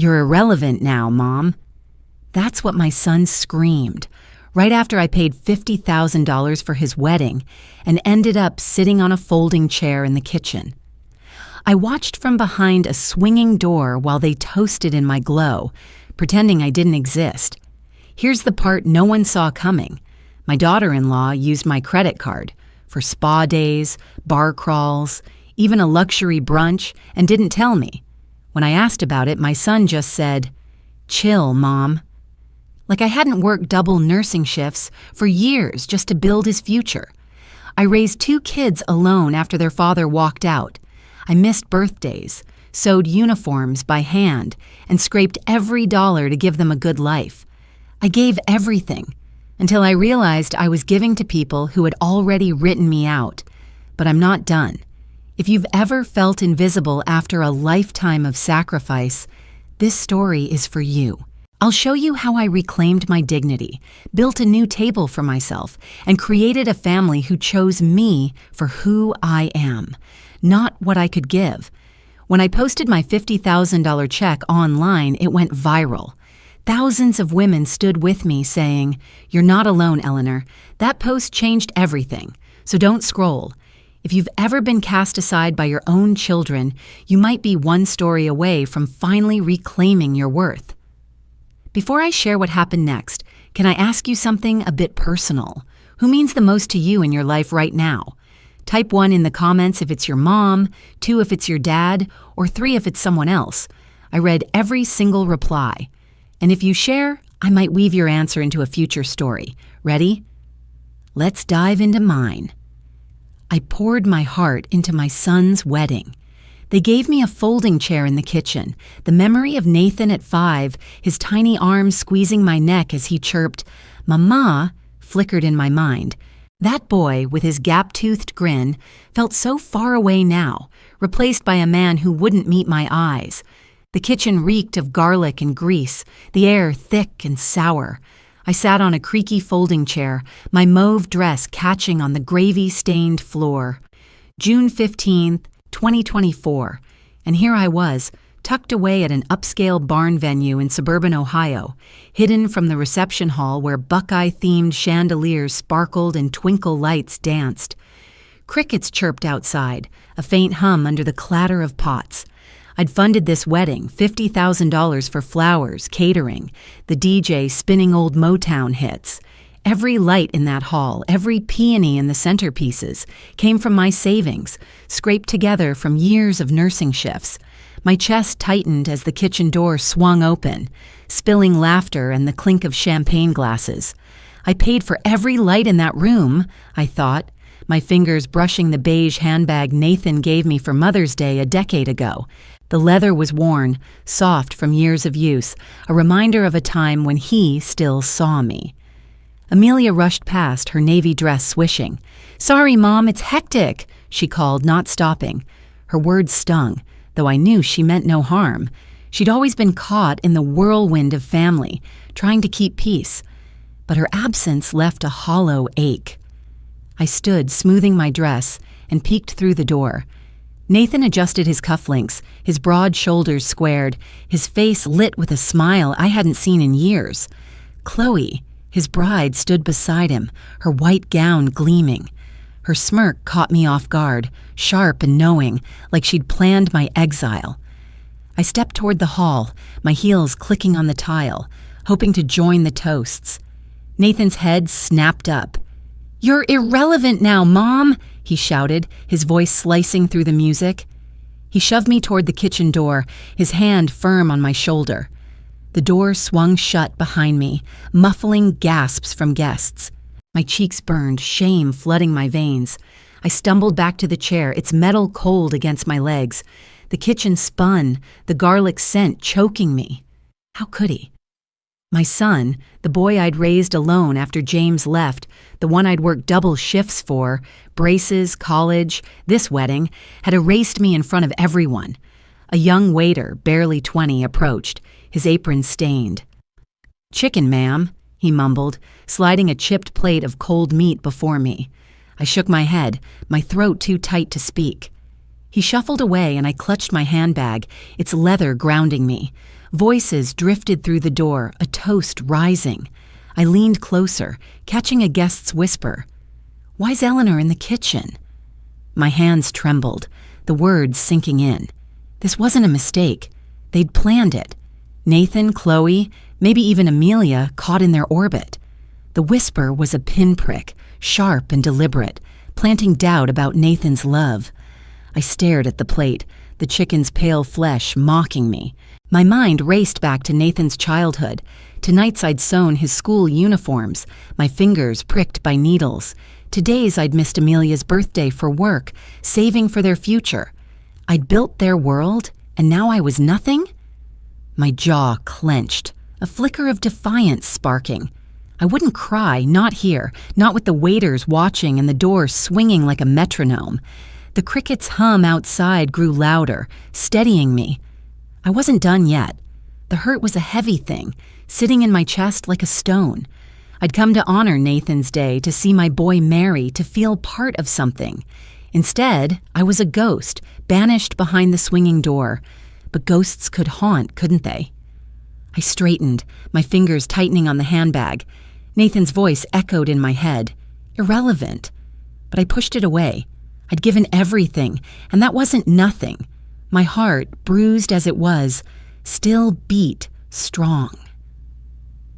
"You're irrelevant now, Mom." That's what my son screamed, right after I paid $50,000 for his wedding and ended up sitting on a folding chair in the kitchen. I watched from behind a swinging door while they toasted in my glow, pretending I didn't exist. Here's the part no one saw coming. My daughter-in-law used my credit card for spa days, bar crawls, even a luxury brunch, and didn't tell me. When I asked about it, my son just said, "Chill, Mom." Like I hadn't worked double nursing shifts for years just to build his future. I raised 2 kids alone after their father walked out. I missed birthdays, sewed uniforms by hand, and scraped every dollar to give them a good life. I gave everything until I realized I was giving to people who had already written me out. But I'm not done. If you've ever felt invisible after a lifetime of sacrifice, this story is for you. I'll show you how I reclaimed my dignity, built a new table for myself, and created a family who chose me for who I am, not what I could give. When I posted my $50,000 check online, it went viral. Thousands of women stood with me saying, "You're not alone, Eleanor. That post changed everything. So don't scroll." If you've ever been cast aside by your own children, you might be one story away from finally reclaiming your worth. Before I share what happened next, can I ask you something a bit personal? Who means the most to you in your life right now? Type 1 in the comments if it's your mom, 2 if it's your dad, or 3 if it's someone else. I read every single reply. And if you share, I might weave your answer into a future story. Ready? Let's dive into mine. I poured my heart into my son's wedding. They gave me a folding chair in the kitchen, the memory of Nathan at 5, his tiny arms squeezing my neck as he chirped, "Mama," flickered in my mind. That boy, with his gap-toothed grin, felt so far away now, replaced by a man who wouldn't meet my eyes. The kitchen reeked of garlic and grease, the air thick and sour. I sat on a creaky folding chair, my mauve dress catching on the gravy-stained floor. June 15th, 2024, and here I was, tucked away at an upscale barn venue in suburban Ohio, hidden from the reception hall where Buckeye-themed chandeliers sparkled and twinkle lights danced. Crickets chirped outside, a faint hum under the clatter of pots. I'd funded this wedding, $50,000 for flowers, catering, the DJ spinning old Motown hits. Every light in that hall, every peony in the centerpieces, came from my savings, scraped together from years of nursing shifts. My chest tightened as the kitchen door swung open, spilling laughter and the clink of champagne glasses. I paid for every light in that room, I thought, my fingers brushing the beige handbag Nathan gave me for Mother's Day a decade ago. The leather was worn, soft from years of use, a reminder of a time when he still saw me. Amelia rushed past, her navy dress swishing. "Sorry, Mom, it's hectic," she called, not stopping. Her words stung, though I knew she meant no harm. She'd always been caught in the whirlwind of family, trying to keep peace. But her absence left a hollow ache. I stood, smoothing my dress, and peeked through the door. Nathan adjusted his cufflinks, his broad shoulders squared, his face lit with a smile I hadn't seen in years. Chloe, his bride, stood beside him, her white gown gleaming. Her smirk caught me off guard, sharp and knowing, like she'd planned my exile. I stepped toward the hall, my heels clicking on the tile, hoping to join the toasts. Nathan's head snapped up. "You're irrelevant now, Mom!" he shouted, his voice slicing through the music. He shoved me toward the kitchen door, his hand firm on my shoulder. The door swung shut behind me, muffling gasps from guests. My cheeks burned, shame flooding my veins. I stumbled back to the chair, its metal cold against my legs. The kitchen spun, the garlic scent choking me. How could he? My son, the boy I'd raised alone after James left, the one I'd worked double shifts for, braces, college, this wedding, had erased me in front of everyone. A young waiter, barely 20, approached, his apron stained. "Chicken, ma'am," he mumbled, sliding a chipped plate of cold meat before me. I shook my head, my throat too tight to speak. He shuffled away and I clutched my handbag, its leather grounding me. Voices drifted through the door, a toast rising. I leaned closer, catching a guest's whisper. "Why's Eleanor in the kitchen?" My hands trembled, the words sinking in. This wasn't a mistake. They'd planned it. Nathan, Chloe, maybe even Amelia, caught in their orbit. The whisper was a pinprick, sharp and deliberate, planting doubt about Nathan's love. I stared at the plate, the chicken's pale flesh mocking me. My mind raced back to Nathan's childhood, to nights I'd sewn his school uniforms, my fingers pricked by needles, to days I'd missed Amelia's birthday for work, saving for their future. I'd built their world, and now I was nothing? My jaw clenched, a flicker of defiance sparking. I wouldn't cry, not here, not with the waiters watching and the door swinging like a metronome. The crickets' hum outside grew louder, steadying me. I wasn't done yet. The hurt was a heavy thing, sitting in my chest like a stone. I'd come to honor Nathan's day, to see my boy marry, to feel part of something. Instead, I was a ghost, banished behind the swinging door. But ghosts could haunt, couldn't they? I straightened, my fingers tightening on the handbag. Nathan's voice echoed in my head. Irrelevant. But I pushed it away. I'd given everything, and that wasn't nothing. My heart, bruised as it was, still beat strong.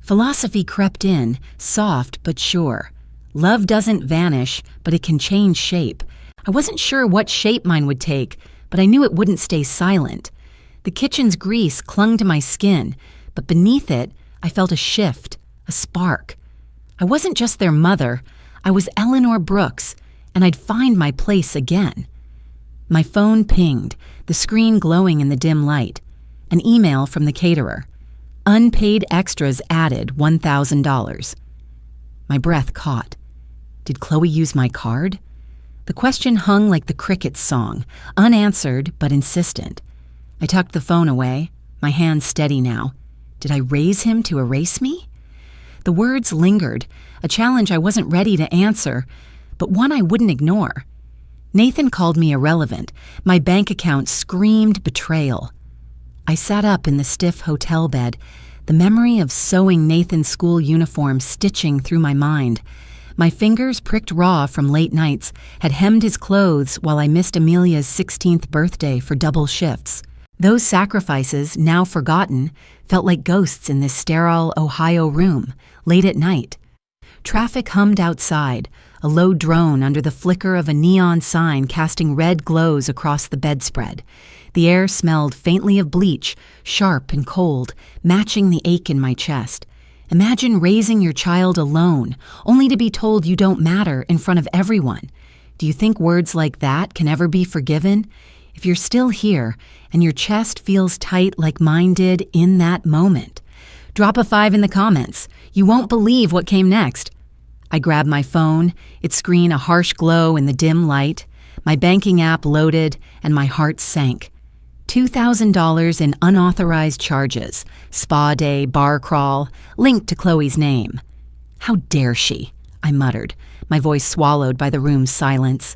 Philosophy crept in, soft but sure. Love doesn't vanish, but it can change shape. I wasn't sure what shape mine would take, but I knew it wouldn't stay silent. The kitchen's grease clung to my skin, but beneath it, I felt a shift, a spark. I wasn't just their mother, I was Eleanor Brooks, and I'd find my place again. My phone pinged, the screen glowing in the dim light. An email from the caterer. Unpaid extras added $1,000. My breath caught. Did Chloe use my card? The question hung like the cricket's song, unanswered but insistent. I tucked the phone away, my hands steady now. Did I raise him to erase me? The words lingered, a challenge I wasn't ready to answer, but one I wouldn't ignore. Nathan called me irrelevant. My bank account screamed betrayal. I sat up in the stiff hotel bed, the memory of sewing Nathan's school uniform stitching through my mind. My fingers, pricked raw from late nights, had hemmed his clothes while I missed Amelia's 16th birthday for double shifts. Those sacrifices, now forgotten, felt like ghosts in this sterile Ohio room, late at night. Traffic hummed outside, a low drone under the flicker of a neon sign casting red glows across the bedspread. The air smelled faintly of bleach, sharp and cold, matching the ache in my chest. Imagine raising your child alone, only to be told you don't matter in front of everyone. Do you think words like that can ever be forgiven? If you're still here, and your chest feels tight like mine did in that moment, drop a 5 in the comments. You won't believe what came next. I grabbed my phone, its screen a harsh glow in the dim light. My banking app loaded, and my heart sank. $2,000 in unauthorized charges, spa day, bar crawl, linked to Chloe's name. How dare she? I muttered, my voice swallowed by the room's silence.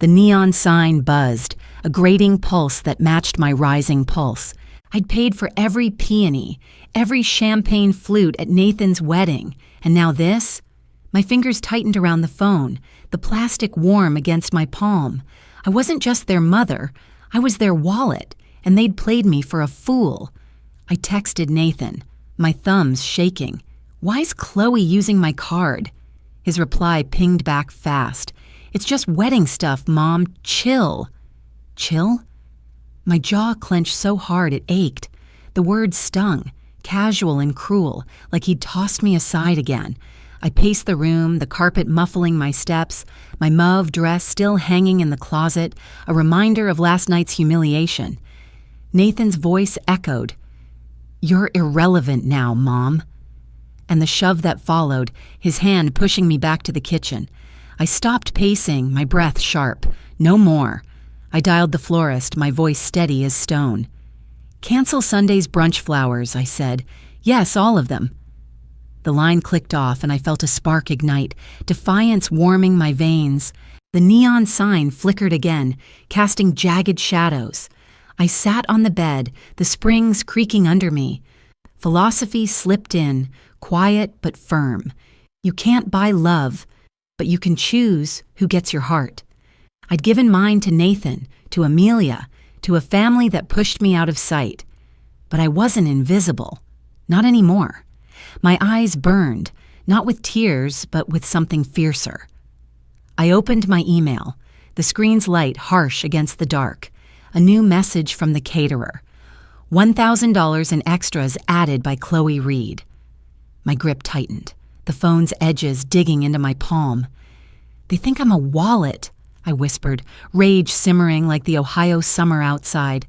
The neon sign buzzed, a grating pulse that matched my rising pulse. I'd paid for every peony, every champagne flute at Nathan's wedding, and now this? My fingers tightened around the phone, the plastic warm against my palm. I wasn't just their mother, I was their wallet, and they'd played me for a fool. I texted Nathan, my thumbs shaking. Why's Chloe using my card? His reply pinged back fast. It's just wedding stuff, Mom. Chill. Chill? My jaw clenched so hard it ached. The words stung, casual and cruel, like he'd tossed me aside again. I paced the room, the carpet muffling my steps, my mauve dress still hanging in the closet, a reminder of last night's humiliation. Nathan's voice echoed, "You're irrelevant now, Mom." And the shove that followed, his hand pushing me back to the kitchen. I stopped pacing, my breath sharp. No more. I dialed the florist, my voice steady as stone. "Cancel Sunday's brunch flowers," I said. "Yes, all of them." The line clicked off and I felt a spark ignite, defiance warming my veins. The neon sign flickered again, casting jagged shadows. I sat on the bed, the springs creaking under me. Philosophy slipped in, quiet but firm. You can't buy love, but you can choose who gets your heart. I'd given mine to Nathan, to Amelia, to a family that pushed me out of sight. But I wasn't invisible. Not anymore. My eyes burned, not with tears, but with something fiercer. I opened my email, the screen's light harsh against the dark. A new message from the caterer. $1,000 in extras added by Chloe Reed. My grip tightened, the phone's edges digging into my palm. They think I'm a wallet, I whispered, rage simmering like the Ohio summer outside.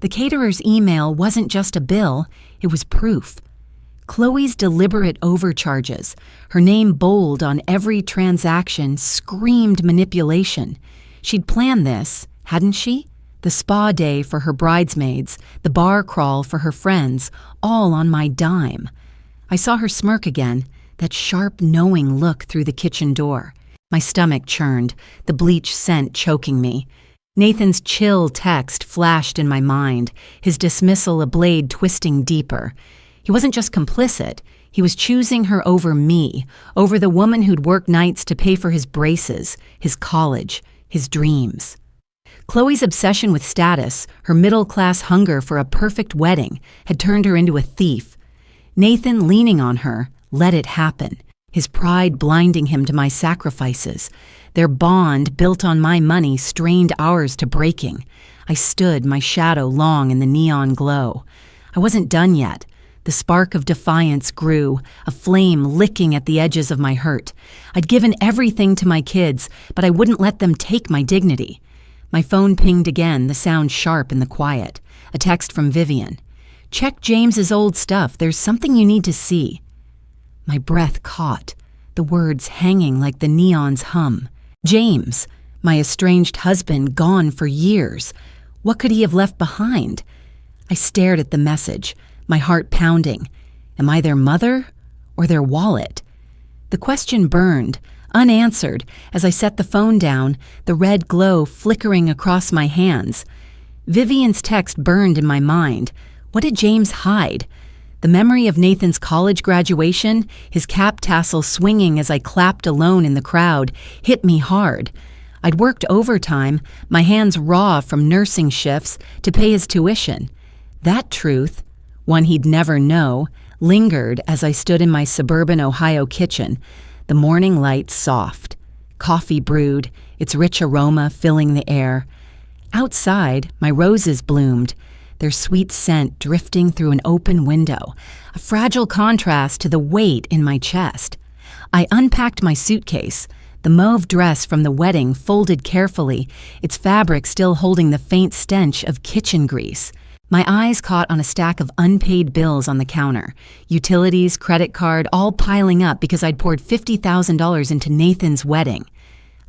The caterer's email wasn't just a bill, it was proof. Chloe's deliberate overcharges, her name bold on every transaction, screamed manipulation. She'd planned this, hadn't she? The spa day for her bridesmaids, the bar crawl for her friends, all on my dime. I saw her smirk again, that sharp, knowing look through the kitchen door. My stomach churned, the bleach scent choking me. Nathan's chill text flashed in my mind, his dismissal a blade twisting deeper. He wasn't just complicit, he was choosing her over me, over the woman who'd work nights to pay for his braces, his college, his dreams. Chloe's obsession with status, her middle-class hunger for a perfect wedding, had turned her into a thief. Nathan, leaning on her, let it happen, his pride blinding him to my sacrifices. Their bond, built on my money, strained ours to breaking. I stood, my shadow long in the neon glow. I wasn't done yet. The spark of defiance grew, a flame licking at the edges of my hurt. I'd given everything to my kids, but I wouldn't let them take my dignity. My phone pinged again, the sound sharp in the quiet. A text from Vivian. "Check James's old stuff. There's something you need to see." My breath caught, the words hanging like the neon's hum. James, my estranged husband, gone for years. What could he have left behind? I stared at the message, my heart pounding. Am I their mother or their wallet? The question burned, unanswered, as I set the phone down, the red glow flickering across my hands. Vivian's text burned in my mind. What did James hide? The memory of Nathan's college graduation, his cap tassel swinging as I clapped alone in the crowd, hit me hard. I'd worked overtime, my hands raw from nursing shifts, to pay his tuition. That truth, one he'd never know, lingered as I stood in my suburban Ohio kitchen, the morning light soft. Coffee brewed, its rich aroma filling the air. Outside, my roses bloomed, their sweet scent drifting through an open window, a fragile contrast to the weight in my chest. I unpacked my suitcase, the mauve dress from the wedding folded carefully, its fabric still holding the faint stench of kitchen grease. My eyes caught on a stack of unpaid bills on the counter, utilities, credit card, all piling up because I'd poured $50,000 into Nathan's wedding.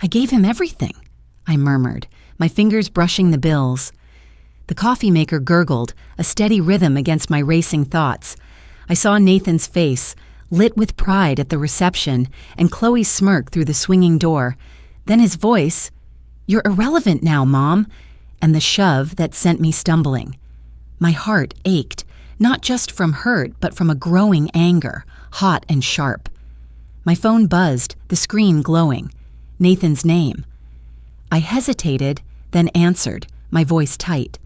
I gave him everything, I murmured, my fingers brushing the bills. The coffee maker gurgled, a steady rhythm against my racing thoughts. I saw Nathan's face, lit with pride at the reception, and Chloe's smirk through the swinging door. Then his voice, "You're irrelevant now, Mom," and the shove that sent me stumbling. My heart ached, not just from hurt, but from a growing anger, hot and sharp. My phone buzzed, the screen glowing. Nathan's name. I hesitated, then answered, my voice tight.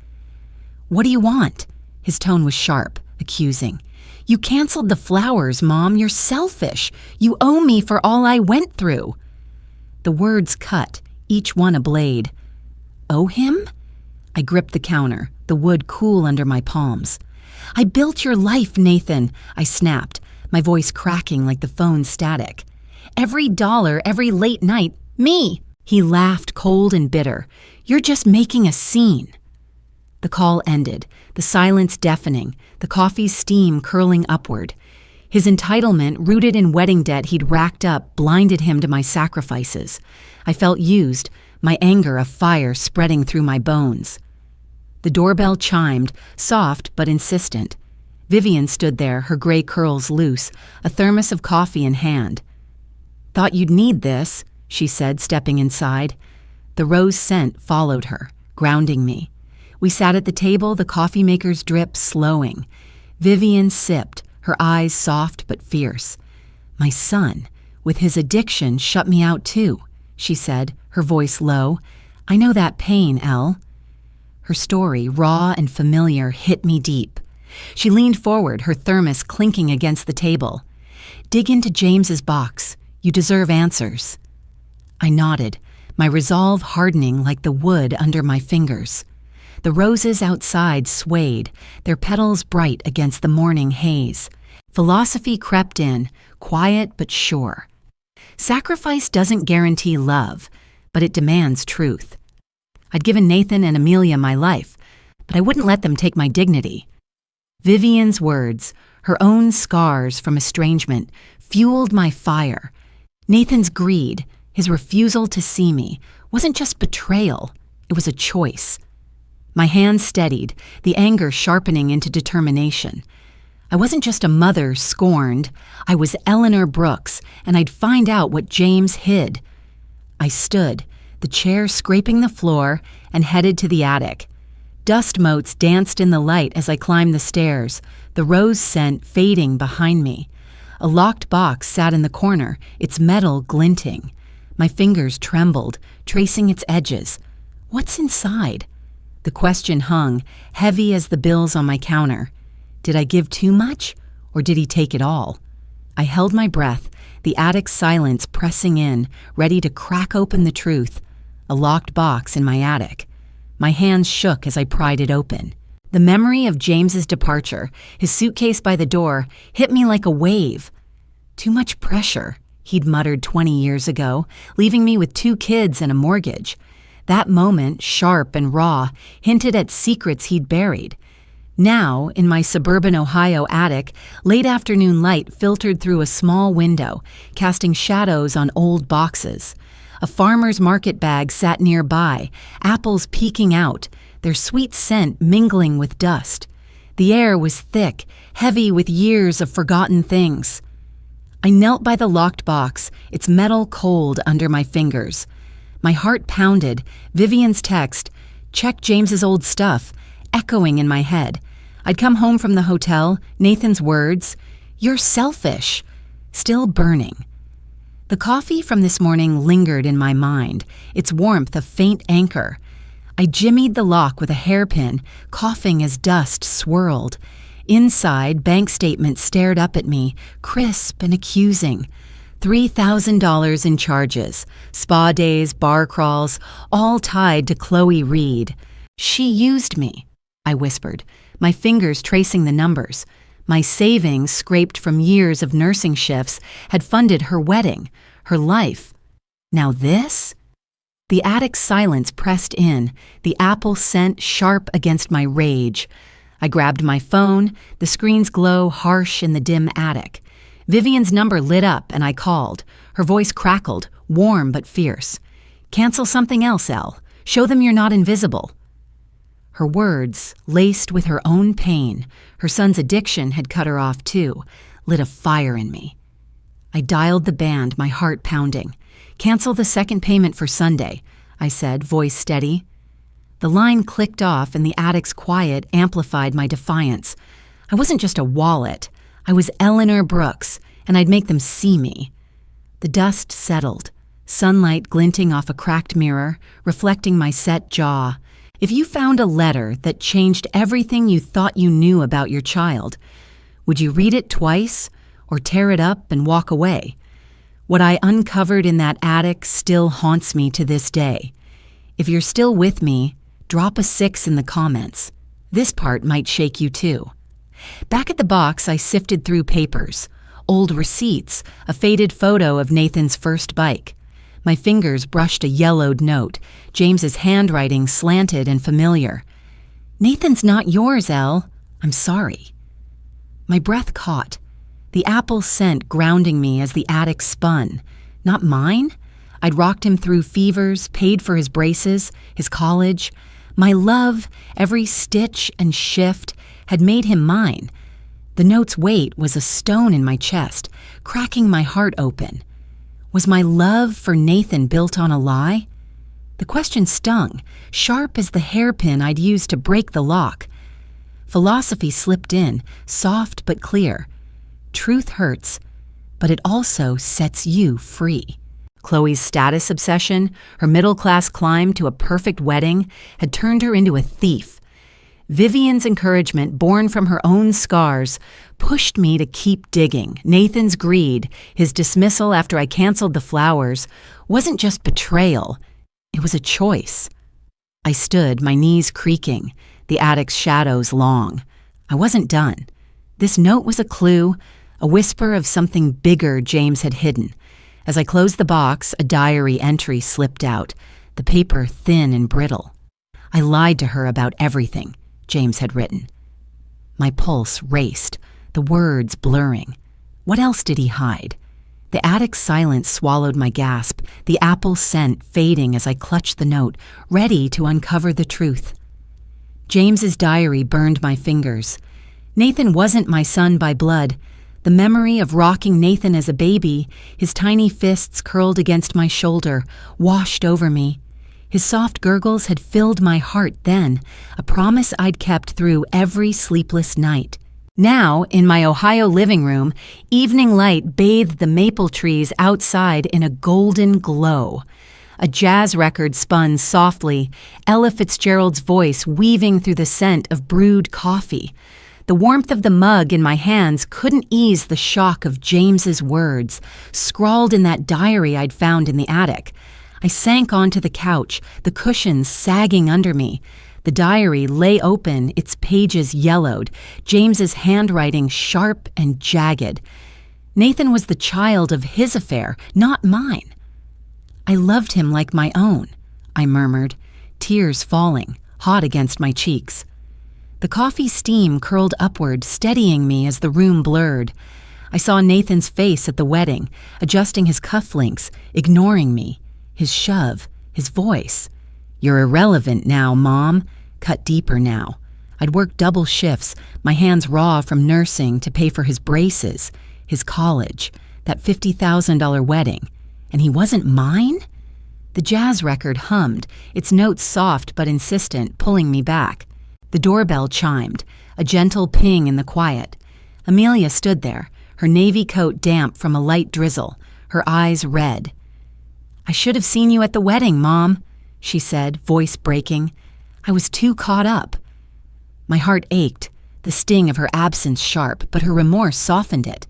"What do you want?" His tone was sharp, accusing. "You canceled the flowers, Mom. You're selfish. You owe me for all I went through." The words cut, each one a blade. Owe him? I gripped the counter, the wood cool under my palms. "I built your life, Nathan," I snapped, my voice cracking like the phone's static. "Every dollar, every late night, me." He laughed cold and bitter. "You're just making a scene." The call ended, the silence deafening, the coffee's steam curling upward. His entitlement, rooted in wedding debt he'd racked up, blinded him to my sacrifices. I felt used, my anger a fire spreading through my bones. The doorbell chimed, soft but insistent. Vivian stood there, her gray curls loose, a thermos of coffee in hand. "Thought you'd need this," she said, stepping inside. The rose scent followed her, grounding me. We sat at the table, the coffee maker's drip slowing. Vivian sipped, her eyes soft but fierce. My son, with his addiction, shut me out too, she said, her voice low. I know that pain, Elle. Her story, raw and familiar, hit me deep. She leaned forward, her thermos clinking against the table. Dig into James's box. You deserve answers. I nodded, my resolve hardening like the wood under my fingers. The roses outside swayed, their petals bright against the morning haze. Philosophy crept in, quiet but sure. Sacrifice doesn't guarantee love, but it demands truth. I'd given Nathan and Amelia my life, but I wouldn't let them take my dignity. Vivian's words, her own scars from estrangement, fueled my fire. Nathan's greed, his refusal to see me, wasn't just betrayal, it was a choice. My hands steadied, the anger sharpening into determination. I wasn't just a mother scorned, I was Eleanor Brooks, and I'd find out what James hid. I stood, the chair scraping the floor, and headed to the attic. Dust motes danced in the light as I climbed the stairs, the rose scent fading behind me. A locked box sat in the corner, its metal glinting. My fingers trembled, tracing its edges. What's inside? The question hung, heavy as the bills on my counter. Did I give too much, or did he take it all? I held my breath, the attic's silence pressing in, ready to crack open the truth. A locked box in my attic. My hands shook as I pried it open. The memory of James's departure, his suitcase by the door, hit me like a wave. Too much pressure, he'd muttered 20 years ago, leaving me with 2 kids and a mortgage. That moment, sharp and raw, hinted at secrets he'd buried. Now, in my suburban Ohio attic, late afternoon light filtered through a small window, casting shadows on old boxes. A farmer's market bag sat nearby, apples peeking out, their sweet scent mingling with dust. The air was thick, heavy with years of forgotten things. I knelt by the locked box, its metal cold under my fingers. My heart pounded, Vivian's text, check James's old stuff, echoing in my head. I'd come home from the hotel, Nathan's words, "You're selfish," still burning. The coffee from this morning lingered in my mind, its warmth a faint anchor. I jimmied the lock with a hairpin, coughing as dust swirled. Inside, bank statements stared up at me, crisp and accusing. $3,000 in charges, spa days, bar crawls, all tied to Chloe Reed. She used me, I whispered, my fingers tracing the numbers. My savings, scraped from years of nursing shifts, had funded her wedding, her life. Now this? The attic silence pressed in, the apple scent sharp against my rage. I grabbed my phone, the screen's glow harsh in the dim attic. Vivian's number lit up and I called. Her voice crackled, warm but fierce. "Cancel something else, Elle. Show them you're not invisible." Her words, laced with her own pain, her son's addiction had cut her off too, lit a fire in me. I dialed the band, my heart pounding. "Cancel the second payment for Sunday," I said, voice steady. The line clicked off and the attic's quiet amplified my defiance. I wasn't just a wallet. I was Eleanor Brooks, and I'd make them see me. The dust settled, sunlight glinting off a cracked mirror, reflecting my set jaw. If you found a letter that changed everything you thought you knew about your child, would you read it twice or tear it up and walk away? What I uncovered in that attic still haunts me to this day. If you're still with me, drop a 6 in the comments. This part might shake you too. Back at the box, I sifted through papers, old receipts, a faded photo of Nathan's first bike. My fingers brushed a yellowed note, James's handwriting slanted and familiar. "Nathan's not yours, Elle. I'm sorry." My breath caught, the apple scent grounding me as the attic spun. Not mine? I'd rocked him through fevers, paid for his braces, his college. My love, every stitch and shift, had made him mine. The note's weight was a stone in my chest, cracking my heart open. Was my love for Nathan built on a lie? The question stung, sharp as the hairpin I'd used to break the lock. Philosophy slipped in, soft but clear. Truth hurts, but it also sets you free. Chloe's status obsession, her middle-class climb to a perfect wedding, had turned her into a thief. Vivian's encouragement, born from her own scars, pushed me to keep digging. Nathan's greed, his dismissal after I canceled the flowers, wasn't just betrayal. It was a choice. I stood, my knees creaking, the attic's shadows long. I wasn't done. This note was a clue, a whisper of something bigger James had hidden. As I closed the box, a diary entry slipped out, the paper thin and brittle. I lied to her about everything James had written. My pulse raced, the words blurring. What else did he hide? The attic silence swallowed my gasp, the apple scent fading as I clutched the note, ready to uncover the truth. James's diary burned my fingers. Nathan wasn't my son by blood. The memory of rocking Nathan as a baby, his tiny fists curled against my shoulder, washed over me. His soft gurgles had filled my heart then, a promise I'd kept through every sleepless night. Now, in my Ohio living room, evening light bathed the maple trees outside in a golden glow. A jazz record spun softly, Ella Fitzgerald's voice weaving through the scent of brewed coffee. The warmth of the mug in my hands couldn't ease the shock of James's words, scrawled in that diary I'd found in the attic. I sank onto the couch, the cushions sagging under me. The diary lay open, its pages yellowed, James's handwriting sharp and jagged. Nathan was the child of his affair, not mine. I loved him like my own, I murmured, tears falling, hot against my cheeks. The coffee steam curled upward, steadying me as the room blurred. I saw Nathan's face at the wedding, adjusting his cufflinks, ignoring me. His shove, his voice. "You're irrelevant now, Mom," cut deeper now. I'd worked double shifts, my hands raw from nursing to pay for his braces, his college, that $50,000 wedding. And he wasn't mine? The jazz record hummed, its notes soft but insistent, pulling me back. The doorbell chimed, a gentle ping in the quiet. Amelia stood there, her navy coat damp from a light drizzle, her eyes red. "I should have seen you at the wedding, Mom," she said, voice breaking. I was too caught up. My heart ached, the sting of her absence sharp, but her remorse softened it.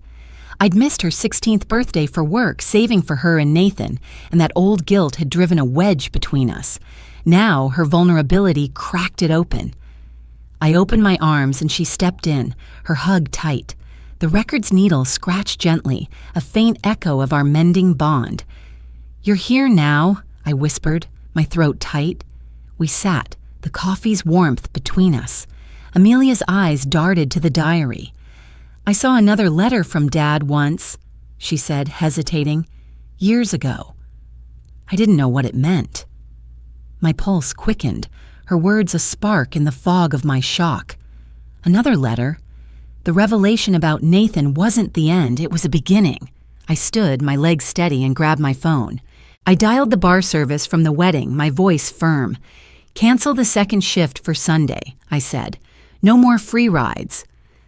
I'd missed her 16th birthday for work, saving for her and Nathan, and that old guilt had driven a wedge between us. Now her vulnerability cracked it open. I opened my arms and she stepped in, her hug tight. The record's needle scratched gently, a faint echo of our mending bond. "You're here now," I whispered, my throat tight. We sat, the coffee's warmth between us. Amelia's eyes darted to the diary. "I saw another letter from Dad once," she said, hesitating. "Years ago." I didn't know what it meant. My pulse quickened, her words a spark in the fog of my shock. Another letter. The revelation about Nathan wasn't the end, it was a beginning. I stood, my legs steady, and grabbed my phone. I dialed the bar service from the wedding, my voice firm. "Cancel the second shift for Sunday," I said. "No more free rides."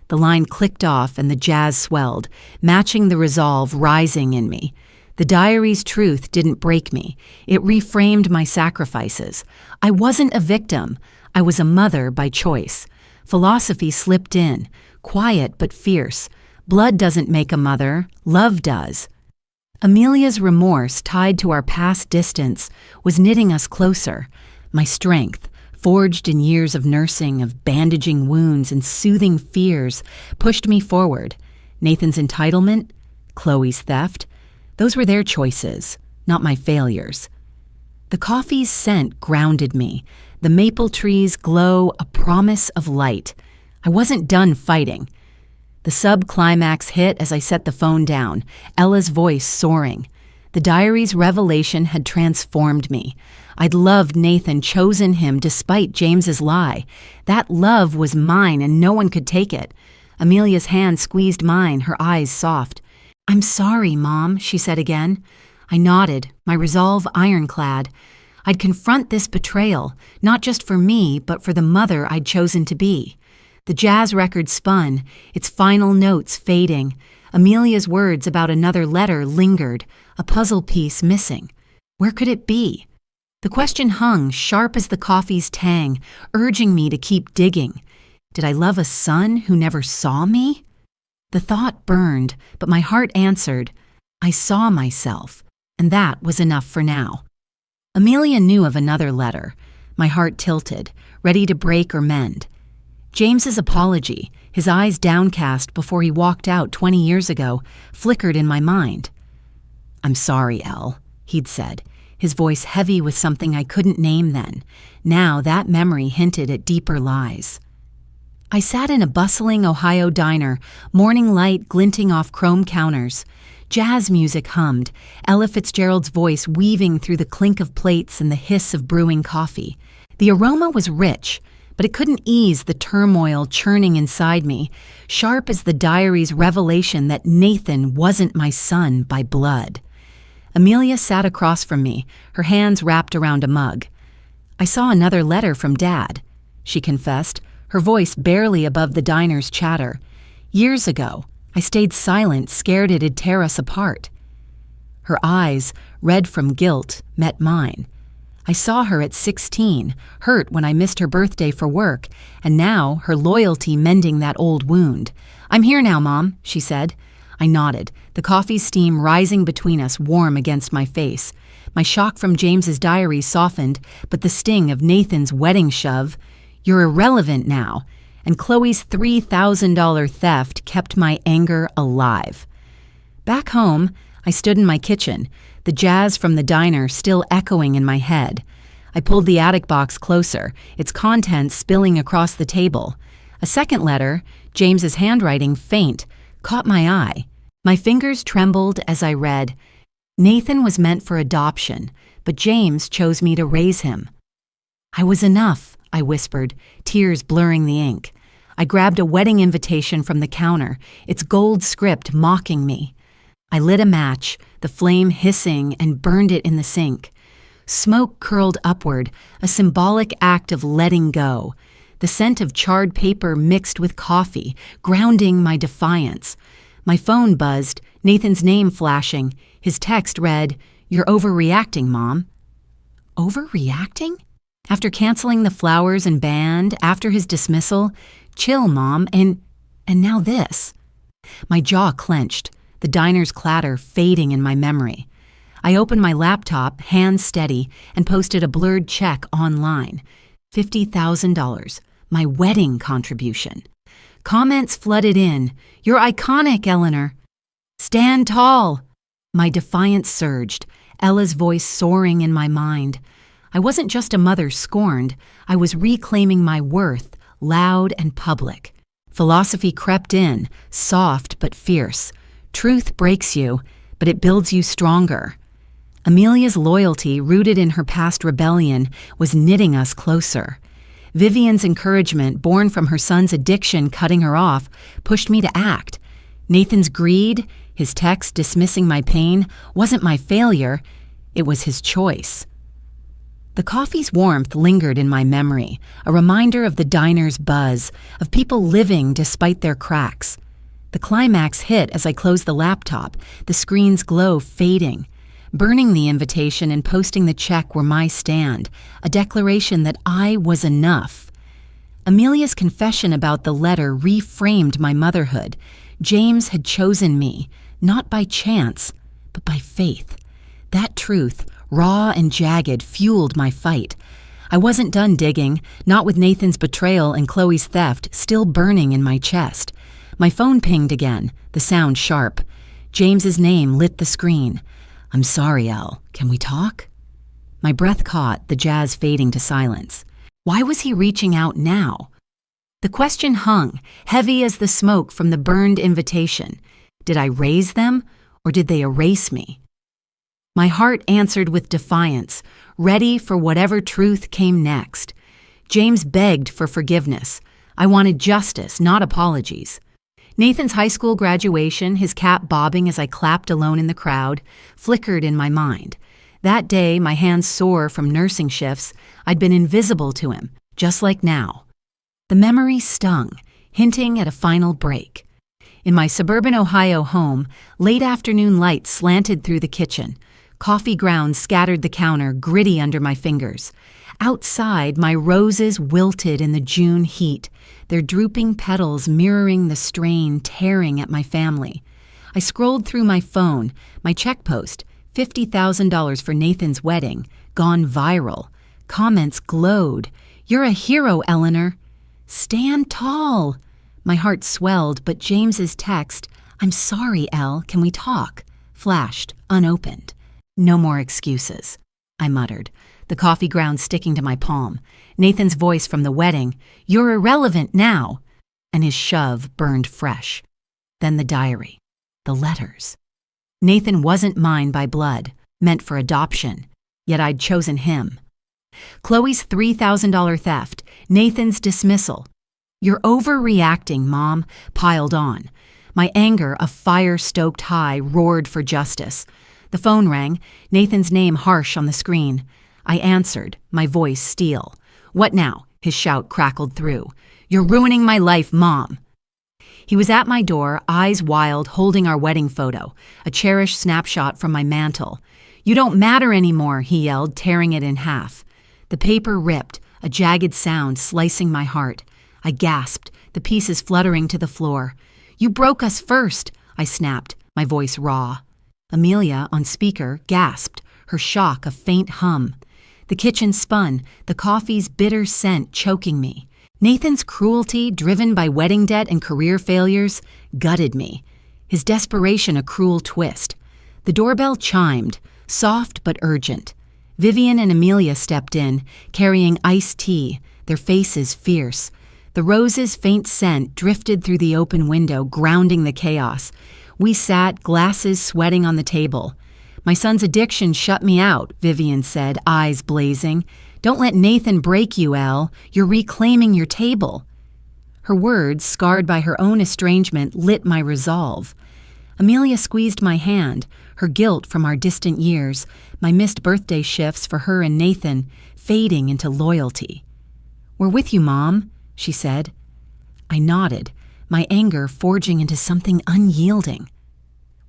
The line clicked off and the jazz swelled, matching the resolve rising in me. The diary's truth didn't break me. It reframed my sacrifices. I wasn't a victim. I was a mother by choice. Philosophy slipped in, quiet but fierce. Blood doesn't make a mother, love does. Amelia's remorse, tied to our past distance, was knitting us closer. My strength, forged in years of nursing, of bandaging wounds and soothing fears, pushed me forward. Nathan's entitlement, Chloe's theft, those were their choices, not my failures. The coffee's scent grounded me. The maple trees' glow, a promise of light. I wasn't done fighting. The sub-climax hit as I set the phone down, Ella's voice soaring. The diary's revelation had transformed me. I'd loved Nathan, chosen him despite James's lie. That love was mine and no one could take it. Amelia's hand squeezed mine, her eyes soft. "I'm sorry, Mom," she said again. I nodded, my resolve ironclad. I'd confront this betrayal, not just for me, but for the mother I'd chosen to be. The jazz record spun, its final notes fading. Amelia's words about another letter lingered, a puzzle piece missing. Where could it be? The question hung, sharp as the coffee's tang, urging me to keep digging. Did I love a son who never saw me? The thought burned, but my heart answered, I saw myself, and that was enough for now. Amelia knew of another letter. My heart tilted, ready to break or mend. James's apology, his eyes downcast before he walked out 20 years ago, flickered in my mind. I'm sorry, Elle, he'd said, his voice heavy with something I couldn't name then. Now that memory hinted at deeper lies. I sat in a bustling Ohio diner, morning light glinting off chrome counters. Jazz music hummed, Ella Fitzgerald's voice weaving through the clink of plates and the hiss of brewing coffee. The aroma was rich, but it couldn't ease the turmoil churning inside me, sharp as the diary's revelation that Nathan wasn't my son by blood. Amelia sat across from me, her hands wrapped around a mug. I saw another letter from Dad, she confessed, her voice barely above the diner's chatter. Years ago, I stayed silent, scared it'd tear us apart. Her eyes, red from guilt, met mine. I saw her at 16, hurt when I missed her birthday for work, and now her loyalty mending that old wound. I'm here now, Mom, she said. I nodded, the coffee steam rising between us warm against my face. My shock from James's diary softened, but the sting of Nathan's wedding shove, you're irrelevant now, and Chloe's $3,000 theft kept my anger alive. Back home, I stood in my kitchen, the jazz from the diner still echoing in my head. I pulled the attic box closer, its contents spilling across the table. A second letter, James's handwriting faint, caught my eye. My fingers trembled as I read, Nathan was meant for adoption, but James chose me to raise him. I was enough, I whispered, tears blurring the ink. I grabbed a wedding invitation from the counter, its gold script mocking me. I lit a match, the flame hissing, and burned it in the sink. Smoke curled upward, a symbolic act of letting go. The scent of charred paper mixed with coffee, grounding my defiance. My phone buzzed, Nathan's name flashing. His text read, You're overreacting, Mom. Overreacting? After canceling the flowers and band, after his dismissal, chill, Mom, and now this. My jaw clenched, the diner's clatter fading in my memory. I opened my laptop, hands steady, and posted a blurred check online. $50,000, my wedding contribution. Comments flooded in. You're iconic, Eleanor. Stand tall. My defiance surged, Ella's voice soaring in my mind. I wasn't just a mother scorned. I was reclaiming my worth, loud and public. Philosophy crept in, soft but fierce. Truth breaks you, but it builds you stronger. Amelia's loyalty, rooted in her past rebellion, was knitting us closer. Vivian's encouragement, born from her son's addiction cutting her off, pushed me to act. Nathan's greed, his text dismissing my pain, wasn't my failure, it was his choice. The coffee's warmth lingered in my memory, a reminder of the diner's buzz, of people living despite their cracks. The climax hit as I closed the laptop, the screen's glow fading. Burning the invitation and posting the check were my stand, a declaration that I was enough. Amelia's confession about the letter reframed my motherhood. James had chosen me, not by chance, but by faith. That truth, raw and jagged, fueled my fight. I wasn't done digging, not with Nathan's betrayal and Chloe's theft still burning in my chest. My phone pinged again, the sound sharp. James's name lit the screen. I'm sorry, Elle. Can we talk? My breath caught, the jazz fading to silence. Why was he reaching out now? The question hung, heavy as the smoke from the burned invitation. Did I raise them, or did they erase me? My heart answered with defiance, ready for whatever truth came next. James begged for forgiveness. I wanted justice, not apologies. Nathan's high school graduation, his cap bobbing as I clapped alone in the crowd, flickered in my mind. That day, my hands sore from nursing shifts, I'd been invisible to him, just like now. The memory stung, hinting at a final break. In my suburban Ohio home, late afternoon light slanted through the kitchen. Coffee grounds scattered the counter, gritty under my fingers. Outside, my roses wilted in the June heat, their drooping petals mirroring the strain tearing at my family. I scrolled through my phone, my check post, $50,000 for Nathan's wedding, gone viral. Comments glowed. "You're a hero, Eleanor." "Stand tall." My heart swelled, but James's text, "I'm sorry, Elle, can we talk?" flashed, unopened. No more excuses, I muttered, the coffee grounds sticking to my palm. Nathan's voice from the wedding, "You're irrelevant now," and his shove burned fresh. Then the diary, the letters. Nathan wasn't mine by blood, meant for adoption, yet I'd chosen him. Chloe's $3,000 theft, Nathan's dismissal. "You're overreacting, Mom," piled on. My anger, a fire-stoked high, roared for justice. The phone rang, Nathan's name harsh on the screen. I answered, my voice steel. "What now?" his shout crackled through. "You're ruining my life, Mom." He was at my door, eyes wild, holding our wedding photo, a cherished snapshot from my mantle. "You don't matter anymore," he yelled, tearing it in half. The paper ripped, a jagged sound slicing my heart. I gasped, the pieces fluttering to the floor. "You broke us first," I snapped, my voice raw. Amelia, on speaker, gasped, her shock a faint hum. The kitchen spun, the coffee's bitter scent choking me. Nathan's cruelty, driven by wedding debt and career failures, gutted me. His desperation a cruel twist. The doorbell chimed, soft but urgent. Vivian and Amelia stepped in, carrying iced tea, their faces fierce. The rose's faint scent drifted through the open window, grounding the chaos. We sat, glasses sweating on the table. "My son's addiction shut me out," Vivian said, eyes blazing. "Don't let Nathan break you, Elle. You're reclaiming your table." Her words, scarred by her own estrangement, lit my resolve. Amelia squeezed my hand, her guilt from our distant years, my missed birthday shifts for her and Nathan, fading into loyalty. "We're with you, Mom," she said. I nodded, my anger forging into something unyielding.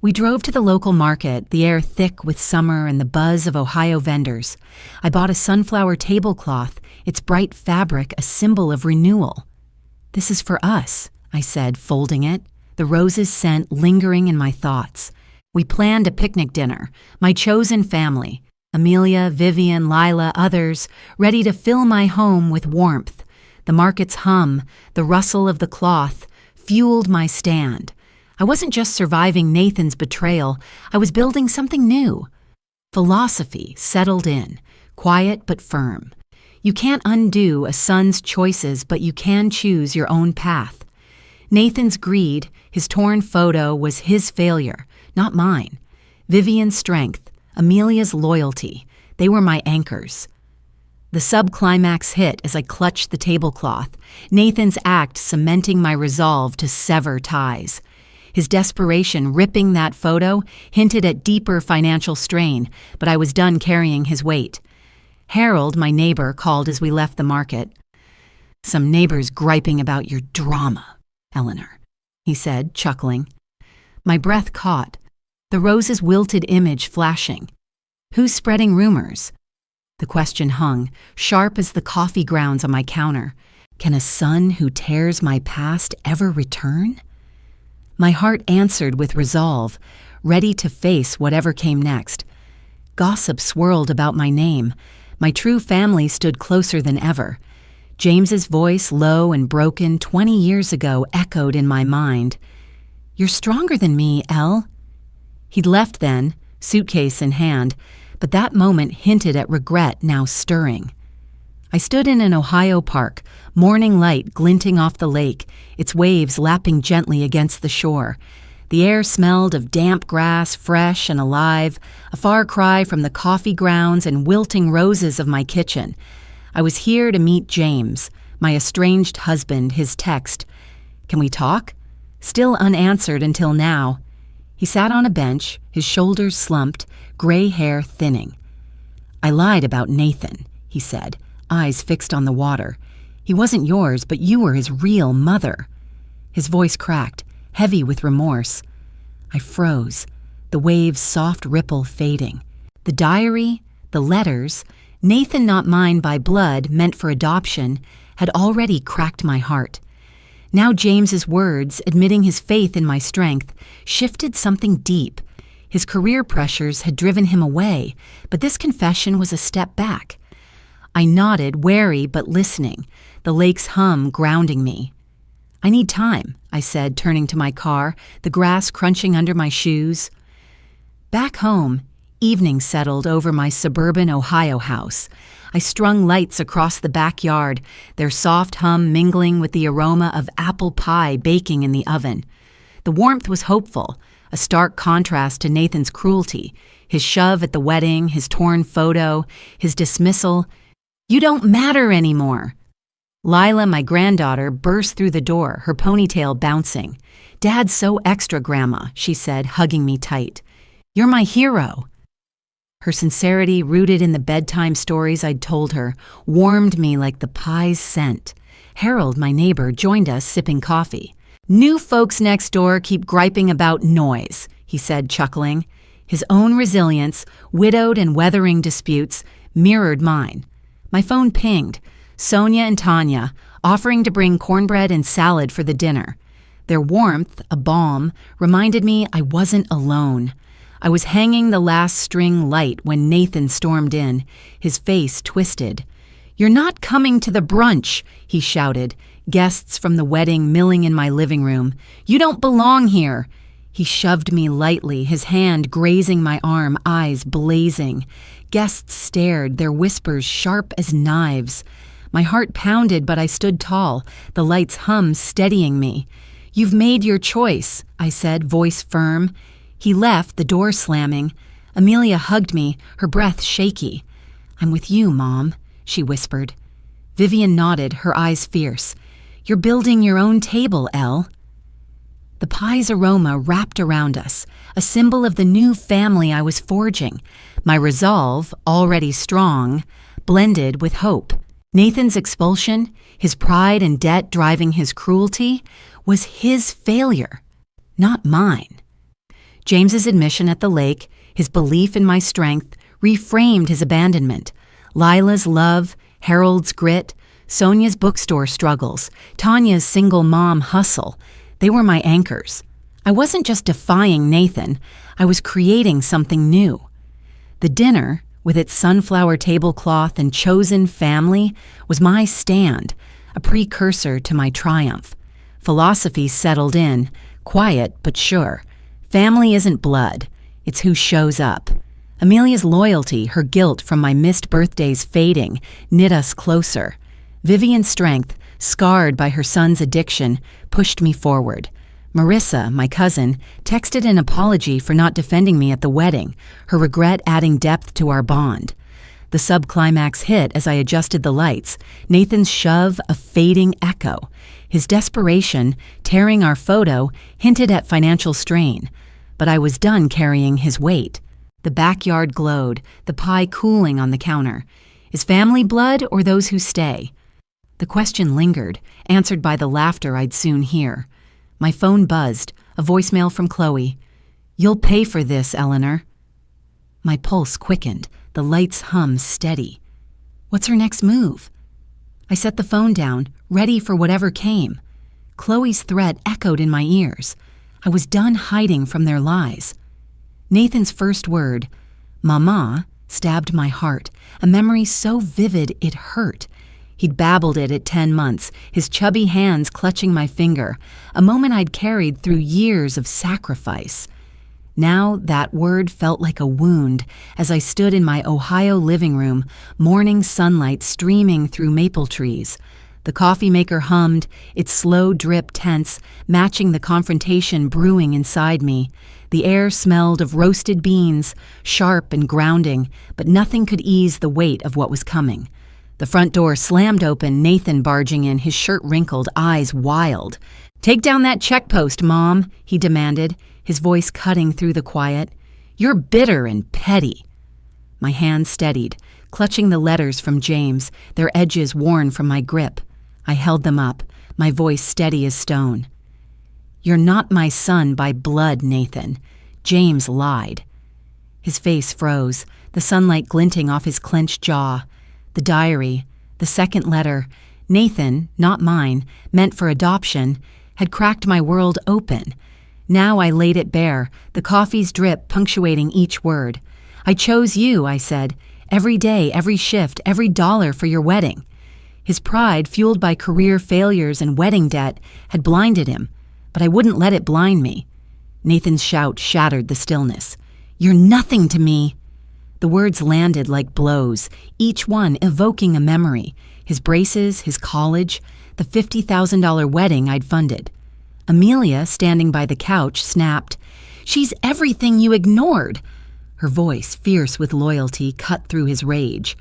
We drove to the local market, the air thick with summer and the buzz of Ohio vendors. I bought a sunflower tablecloth, its bright fabric a symbol of renewal. "This is for us," I said, folding it, the rose's scent lingering in my thoughts. We planned a picnic dinner, my chosen family, Amelia, Vivian, Lila, others, ready to fill my home with warmth. The market's hum, the rustle of the cloth, fueled my stand. I wasn't just surviving Nathan's betrayal, I was building something new. Philosophy settled in, quiet but firm. You can't undo a son's choices, but you can choose your own path. Nathan's greed, his torn photo, was his failure, not mine. Vivian's strength, Amelia's loyalty, they were my anchors. The subclimax hit as I clutched the tablecloth, Nathan's act cementing my resolve to sever ties. His desperation ripping that photo hinted at deeper financial strain, but I was done carrying his weight. Harold, my neighbor, called as we left the market. "Some neighbors griping about your drama, Eleanor," he said, chuckling. My breath caught, the rose's wilted image flashing. "Who's spreading rumors?" The question hung, sharp as the coffee grounds on my counter. Can a son who tears my past ever return? My heart answered with resolve, ready to face whatever came next. Gossip swirled about my name. My true family stood closer than ever. James's voice, low and broken 20 years ago, echoed in my mind. "You're stronger than me, Elle." He'd left then, suitcase in hand, but that moment hinted at regret now stirring. I stood in an Ohio park, morning light glinting off the lake, its waves lapping gently against the shore. The air smelled of damp grass, fresh and alive, a far cry from the coffee grounds and wilting roses of my kitchen. I was here to meet James, my estranged husband, his text. "Can we talk?" Still unanswered until now. He sat on a bench, his shoulders slumped, gray hair thinning. "I lied about Nathan," he said, eyes fixed on the water. "He wasn't yours, but you were his real mother." His voice cracked, heavy with remorse. I froze, the wave's soft ripple fading. The diary, the letters, Nathan not mine by blood, meant for adoption, had already cracked my heart. Now James's words, admitting his faith in my strength, shifted something deep. His career pressures had driven him away, but this confession was a step back. I nodded, wary but listening, the lake's hum grounding me. "I need time," I said, turning to my car, the grass crunching under my shoes. Back home, evening settled over my suburban Ohio house. I strung lights across the backyard, their soft hum mingling with the aroma of apple pie baking in the oven. The warmth was hopeful, a stark contrast to Nathan's cruelty, his shove at the wedding, his torn photo, his dismissal. "You don't matter anymore." Lila, my granddaughter, burst through the door, her ponytail bouncing. "Dad's so extra, Grandma," she said, hugging me tight. "You're my hero." Her sincerity, rooted in the bedtime stories I'd told her, warmed me like the pie's scent. Harold, my neighbor, joined us sipping coffee. "New folks next door keep griping about noise," he said, chuckling. His own resilience, widowed and weathering disputes, mirrored mine. My phone pinged. Sonia and Tanya, offering to bring cornbread and salad for the dinner. Their warmth, a balm, reminded me I wasn't alone. I was hanging the last string light when Nathan stormed in, his face twisted. "You're not coming to the brunch," he shouted, guests from the wedding milling in my living room. "You don't belong here." He shoved me lightly, his hand grazing my arm, eyes blazing. Guests stared, their whispers sharp as knives. My heart pounded, but I stood tall, the light's hum steadying me. "You've made your choice," I said, voice firm. He left, the door slamming. Amelia hugged me, her breath shaky. "I'm with you, Mom," she whispered. Vivian nodded, her eyes fierce. "You're building your own table, Elle." The pie's aroma wrapped around us, a symbol of the new family I was forging. My resolve, already strong, blended with hope. Nathan's expulsion, his pride and debt driving his cruelty, was his failure, not mine. James's admission at the lake, his belief in my strength, reframed his abandonment. Lila's love, Harold's grit, Sonia's bookstore struggles, Tanya's single mom hustle, they were my anchors. I wasn't just defying Nathan, I was creating something new. The dinner, with its sunflower tablecloth and chosen family, was my stand, a precursor to my triumph. Philosophy settled in, quiet but sure. Family isn't blood, it's who shows up. Amelia's loyalty, her guilt from my missed birthdays fading, knit us closer. Vivian's strength, scarred by her son's addiction, pushed me forward. Marissa, my cousin, texted an apology for not defending me at the wedding, her regret adding depth to our bond. The subclimax hit as I adjusted the lights, Nathan's shove a fading echo. His desperation, tearing our photo, hinted at financial strain. But I was done carrying his weight. The backyard glowed, the pie cooling on the counter. Is family blood or those who stay? The question lingered, answered by the laughter I'd soon hear. My phone buzzed, a voicemail from Chloe. "You'll pay for this, Eleanor." My pulse quickened, the lights hum steady. What's her next move? I set the phone down, ready for whatever came. Chloe's threat echoed in my ears. I was done hiding from their lies. Nathan's first word, "Mama," stabbed my heart, a memory so vivid it hurt. He'd babbled it at 10 months, his chubby hands clutching my finger, a moment I'd carried through years of sacrifice. Now that word felt like a wound as I stood in my Ohio living room, morning sunlight streaming through maple trees. The coffee maker hummed, its slow drip tense, matching the confrontation brewing inside me. The air smelled of roasted beans, sharp and grounding, but nothing could ease the weight of what was coming. The front door slammed open, Nathan barging in, his shirt wrinkled, eyes wild. "Take down that check post, Mom," he demanded, his voice cutting through the quiet. "You're bitter and petty." My hand steadied, clutching the letters from James, their edges worn from my grip. I held them up, my voice steady as stone. "You're not my son by blood, Nathan. James lied." His face froze, the sunlight glinting off his clenched jaw. The diary, the second letter, Nathan, not mine, meant for adoption, had cracked my world open. Now I laid it bare, the coffee's drip punctuating each word. "I chose you," I said. "Every day, every shift, every dollar for your wedding." His pride, fueled by career failures and wedding debt, had blinded him, but I wouldn't let it blind me. Nathan's shout shattered the stillness. "You're nothing to me." The words landed like blows, each one evoking a memory. His braces, his college, the $50,000 wedding I'd funded. Amelia, standing by the couch, snapped, "She's everything you ignored." Her voice, fierce with loyalty, cut through his rage.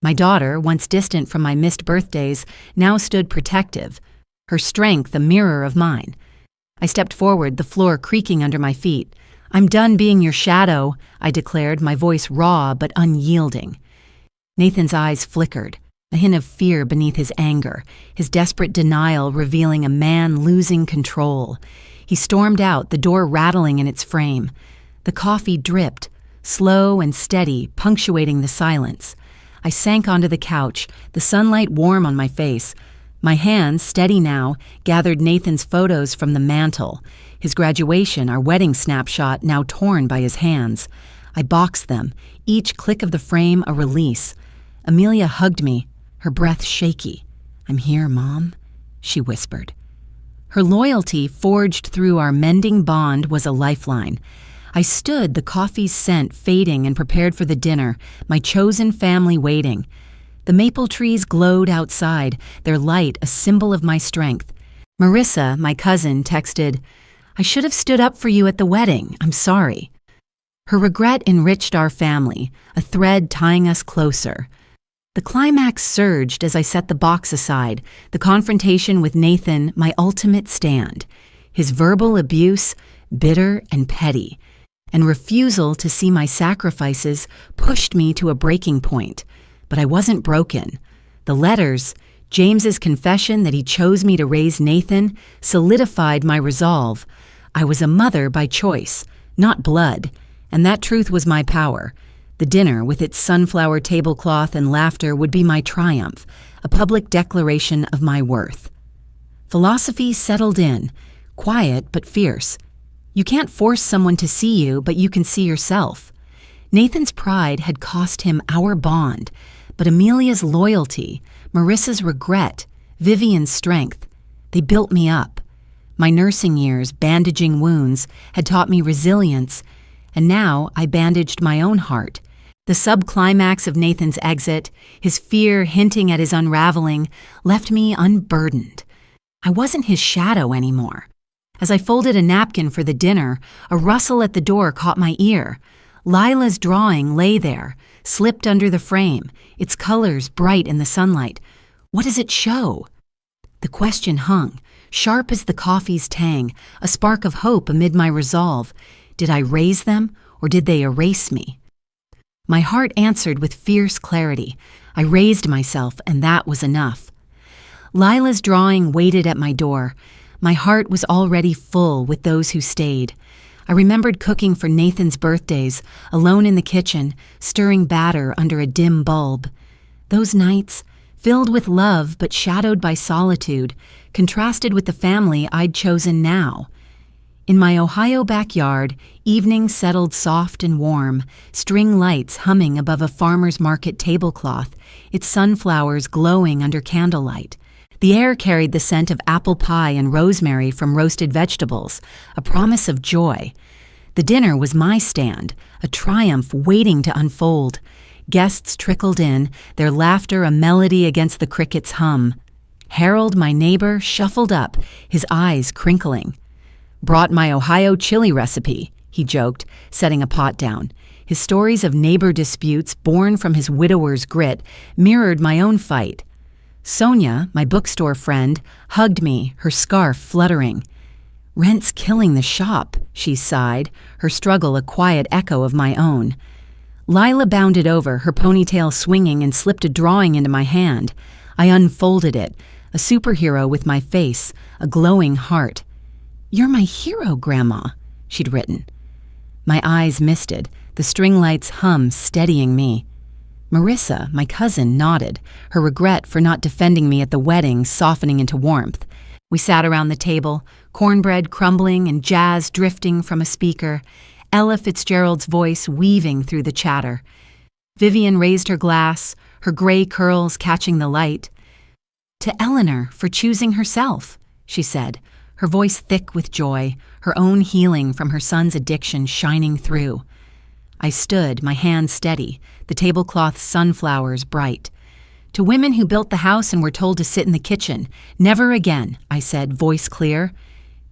My daughter, once distant from my missed birthdays, now stood protective, her strength a mirror of mine. I stepped forward, the floor creaking under my feet. "I'm done being your shadow," I declared, my voice raw but unyielding. Nathan's eyes flickered, a hint of fear beneath his anger, his desperate denial revealing a man losing control. He stormed out, the door rattling in its frame. The coffee dripped, slow and steady, punctuating the silence. I sank onto the couch, the sunlight warm on my face. My hands, steady now, gathered Nathan's photos from the mantel. His graduation, our wedding snapshot, now torn by his hands. I boxed them, each click of the frame a release. Amelia hugged me, her breath shaky. "I'm here, Mom," she whispered. Her loyalty, forged through our mending bond, was a lifeline. I stood, the coffee's scent fading, and prepared for the dinner, my chosen family waiting. The maple trees glowed outside, their light a symbol of my strength. Marissa, my cousin, texted, "I should have stood up for you at the wedding. I'm sorry." Her regret enriched our family, a thread tying us closer. The climax surged as I set the box aside, the confrontation with Nathan, my ultimate stand. His verbal abuse, bitter and petty, and refusal to see my sacrifices pushed me to a breaking point. But I wasn't broken. The letters, James's confession that he chose me to raise Nathan, solidified my resolve. I was a mother by choice, not blood, and that truth was my power. The dinner, with its sunflower tablecloth and laughter, would be my triumph, a public declaration of my worth. Philosophy settled in, quiet but fierce. You can't force someone to see you, but you can see yourself. Nathan's pride had cost him our bond, but Amelia's loyalty, Marissa's regret, Vivian's strength, they built me up. My nursing years, bandaging wounds, had taught me resilience, and now I bandaged my own heart. The subclimax of Nathan's exit, his fear hinting at his unraveling, left me unburdened. I wasn't his shadow anymore. As I folded a napkin for the dinner, a rustle at the door caught my ear. Lila's drawing lay there, slipped under the frame, its colors bright in the sunlight. What does it show? The question hung, sharp as the coffee's tang, a spark of hope amid my resolve. Did I raise them, or did they erase me? My heart answered with fierce clarity. I raised myself, and that was enough. Lila's drawing waited at my door. My heart was already full with those who stayed. I remembered cooking for Nathan's birthdays, alone in the kitchen, stirring batter under a dim bulb. Those nights, filled with love but shadowed by solitude, contrasted with the family I'd chosen now. In my Ohio backyard, evenings settled soft and warm, string lights humming above a farmer's market tablecloth, its sunflowers glowing under candlelight. The air carried the scent of apple pie and rosemary from roasted vegetables, a promise of joy. The dinner was my stand, a triumph waiting to unfold. Guests trickled in, their laughter a melody against the crickets' hum. Harold, my neighbor, shuffled up, his eyes crinkling. "Brought my Ohio chili recipe," he joked, setting a pot down. His stories of neighbor disputes, born from his widower's grit, mirrored my own fight. Sonia, my bookstore friend, hugged me, her scarf fluttering. "Rent's killing the shop," she sighed, her struggle a quiet echo of my own. Lila bounded over, her ponytail swinging, and slipped a drawing into my hand. I unfolded it, a superhero with my face, a glowing heart. "You're my hero, Grandma," she'd written. My eyes misted, the string lights hum, steadying me. Marissa, my cousin, nodded, her regret for not defending me at the wedding softening into warmth. We sat around the table, cornbread crumbling and jazz drifting from a speaker, Ella Fitzgerald's voice weaving through the chatter. Vivian raised her glass, her gray curls catching the light. "To Eleanor for choosing herself," she said, her voice thick with joy, her own healing from her son's addiction shining through. I stood, my hands steady, the tablecloth sunflowers bright. "To women who built the house and were told to sit in the kitchen, never again," I said, voice clear.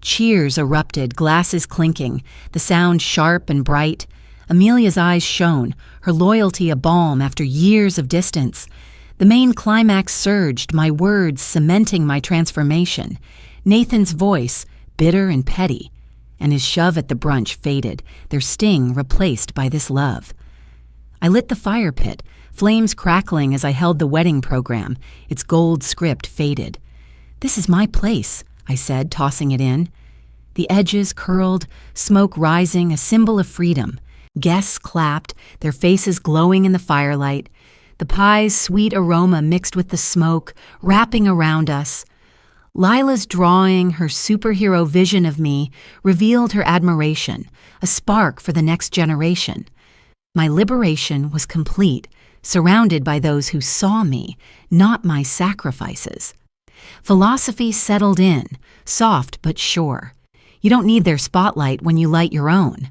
Cheers erupted, glasses clinking, the sound sharp and bright. Amelia's eyes shone, her loyalty a balm after years of distance. The main climax surged, my words cementing my transformation. Nathan's voice, bitter and petty, and his shove at the brunch faded, their sting replaced by this love. I lit the fire pit, flames crackling as I held the wedding program, its gold script faded. "This is my place," I said, tossing it in. The edges curled, smoke rising, a symbol of freedom. Guests clapped, their faces glowing in the firelight. The pie's sweet aroma mixed with the smoke, wrapping around us. Lila's drawing, her superhero vision of me, revealed her admiration, a spark for the next generation. My liberation was complete, surrounded by those who saw me, not my sacrifices. Philosophy settled in, soft but sure. You don't need their spotlight when you light your own.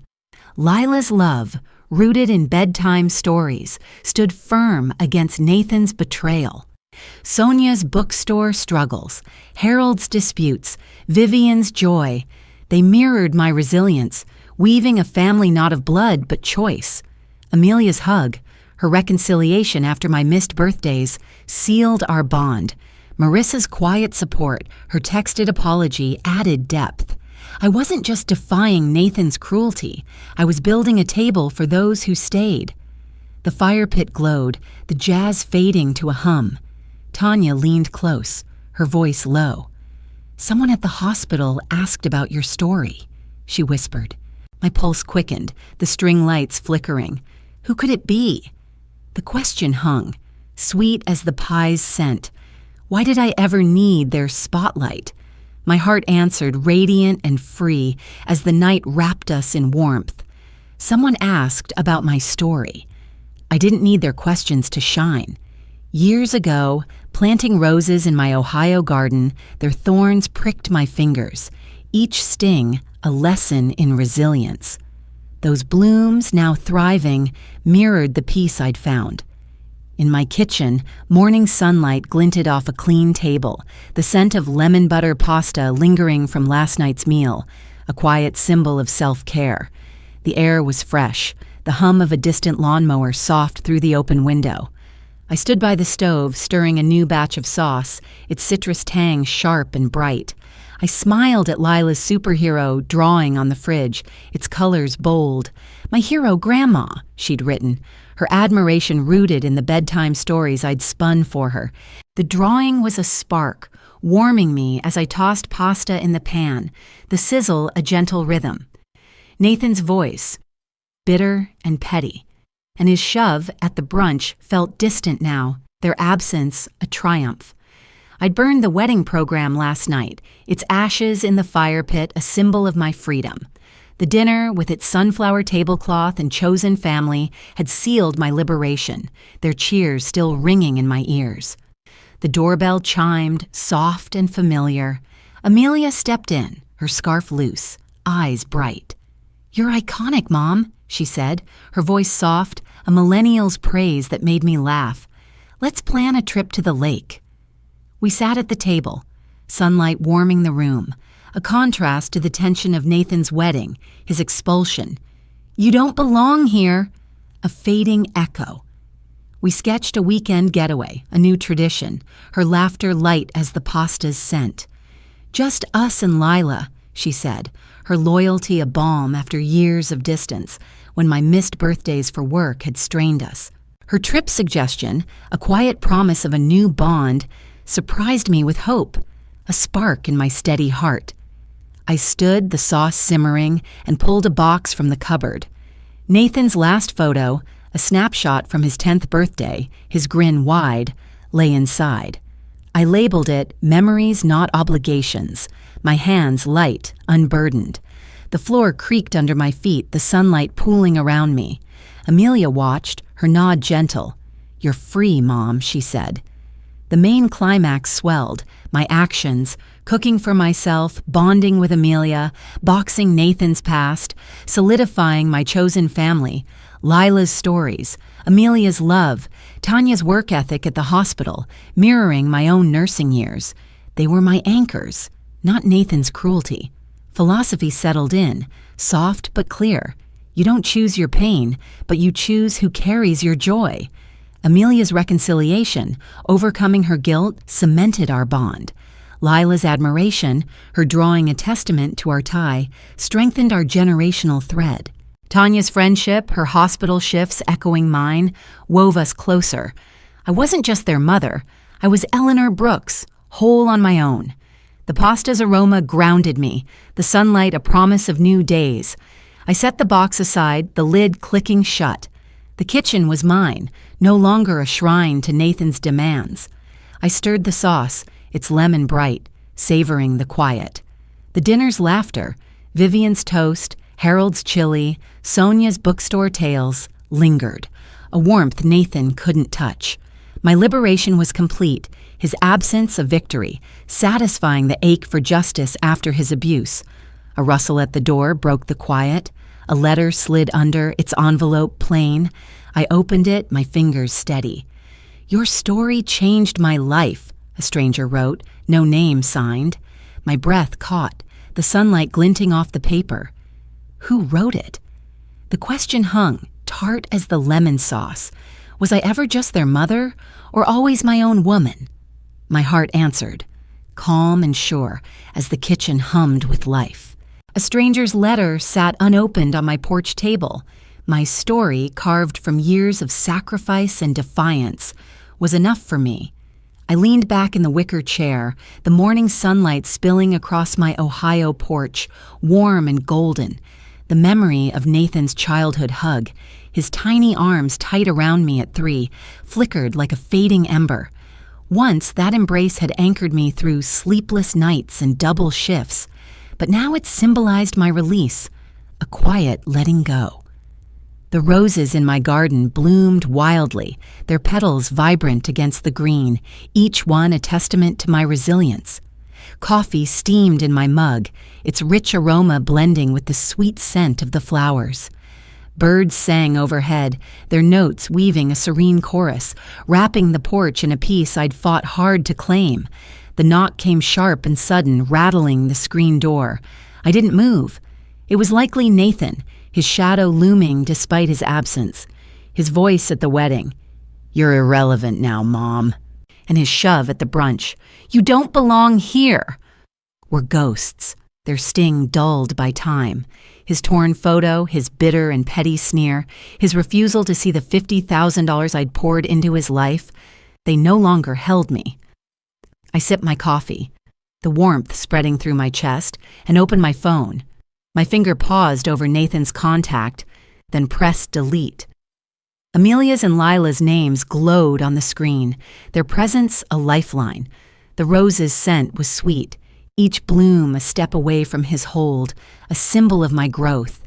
Lila's love, rooted in bedtime stories, stood firm against Nathan's betrayal. Sonia's bookstore struggles, Harold's disputes, Vivian's joy, they mirrored my resilience, weaving a family not of blood but choice. Amelia's hug, her reconciliation after my missed birthdays, sealed our bond. Marissa's quiet support, her texted apology, added depth. I wasn't just defying Nathan's cruelty, I was building a table for those who stayed. The fire pit glowed, the jazz fading to a hum. Tanya leaned close, her voice low. "Someone at the hospital asked about your story," she whispered. My pulse quickened, the string lights flickering. Who could it be? The question hung, sweet as the pie's scent. Why did I ever need their spotlight? My heart answered, radiant and free, as the night wrapped us in warmth. Someone asked about my story. I didn't need their questions to shine. Years ago, planting roses in my Ohio garden, their thorns pricked my fingers, each sting a lesson in resilience. Those blooms, now thriving, mirrored the peace I'd found. In my kitchen, morning sunlight glinted off a clean table, the scent of lemon butter pasta lingering from last night's meal, a quiet symbol of self-care. The air was fresh, the hum of a distant lawnmower soft through the open window. I stood by the stove, stirring a new batch of sauce, its citrus tang sharp and bright. I smiled at Lila's superhero drawing on the fridge, its colors bold. "My hero, Grandma," she'd written, her admiration rooted in the bedtime stories I'd spun for her. The drawing was a spark, warming me as I tossed pasta in the pan, the sizzle a gentle rhythm. Nathan's voice, bitter and petty, and his shove at the brunch felt distant now, their absence a triumph. I'd burned the wedding program last night, its ashes in the fire pit a symbol of my freedom. The dinner, with its sunflower tablecloth and chosen family, had sealed my liberation, their cheers still ringing in my ears. The doorbell chimed, soft and familiar. Amelia stepped in, her scarf loose, eyes bright. "You're iconic, Mom," she said, her voice soft, a millennial's praise that made me laugh. "Let's plan a trip to the lake." We sat at the table, sunlight warming the room, a contrast to the tension of Nathan's wedding, his expulsion. "You don't belong here," a fading echo. We sketched a weekend getaway, a new tradition, her laughter light as the pasta's scent. "Just us and Lila," she said, her loyalty a balm after years of distance when my missed birthdays for work had strained us. Her trip suggestion, a quiet promise of a new bond, surprised me with hope, a spark in my steady heart. I stood, the sauce simmering, and pulled a box from the cupboard. Nathan's last photo, a snapshot from his 10th birthday, his grin wide, lay inside. I labeled it Memories Not Obligations, my hands light, unburdened. The floor creaked under my feet, the sunlight pooling around me. Amelia watched, her nod gentle. "You're free, Mom," she said. The main climax swelled, my actions, cooking for myself, bonding with Amelia, boxing Nathan's past, solidifying my chosen family, Lila's stories, Amelia's love, Tanya's work ethic at the hospital, mirroring my own nursing years. They were my anchors, not Nathan's cruelty. Philosophy settled in, soft but clear. You don't choose your pain, but you choose who carries your joy. Amelia's reconciliation, overcoming her guilt, cemented our bond. Lila's admiration, her drawing a testament to our tie, strengthened our generational thread. Tanya's friendship, her hospital shifts echoing mine, wove us closer. I wasn't just their mother. I was Eleanor Brooks, whole on my own. The pasta's aroma grounded me, the sunlight a promise of new days. I set the box aside, the lid clicking shut. The kitchen was mine, no longer a shrine to Nathan's demands. I stirred the sauce, its lemon bright, savoring the quiet. The dinner's laughter, Vivian's toast, Harold's chili, Sonia's bookstore tales, lingered, a warmth Nathan couldn't touch. My liberation was complete, his absence a victory, satisfying the ache for justice after his abuse. A rustle at the door broke the quiet. A letter slid under, its envelope plain. I opened it, my fingers steady. "Your story changed my life," a stranger wrote, no name signed. My breath caught, the sunlight glinting off the paper. Who wrote it? The question hung, tart as the lemon sauce. Was I ever just their mother, or always my own woman? My heart answered, calm and sure, as the kitchen hummed with life. A stranger's letter sat unopened on my porch table. My story, carved from years of sacrifice and defiance, was enough for me. I leaned back in the wicker chair, the morning sunlight spilling across my Ohio porch, warm and golden. The memory of Nathan's childhood hug, his tiny arms tight around me at 3, flickered like a fading ember. Once that embrace had anchored me through sleepless nights and double shifts, but now it symbolized my release, a quiet letting go. The roses in my garden bloomed wildly, their petals vibrant against the green, each one a testament to my resilience. Coffee steamed in my mug, its rich aroma blending with the sweet scent of the flowers. Birds sang overhead, their notes weaving a serene chorus, wrapping the porch in a peace I'd fought hard to claim. The knock came sharp and sudden, rattling the screen door. I didn't move. It was likely Nathan, his shadow looming despite his absence. His voice at the wedding, "You're irrelevant now, Mom." And his shove at the brunch, "You don't belong here," were ghosts, their sting dulled by time. His torn photo, his bitter and petty sneer, his refusal to see the $50,000 I'd poured into his life, they no longer held me. I sipped my coffee, the warmth spreading through my chest, and opened my phone. My finger paused over Nathan's contact, then pressed delete. Amelia's and Lila's names glowed on the screen, their presence a lifeline. The rose's scent was sweet, each bloom a step away from his hold, a symbol of my growth.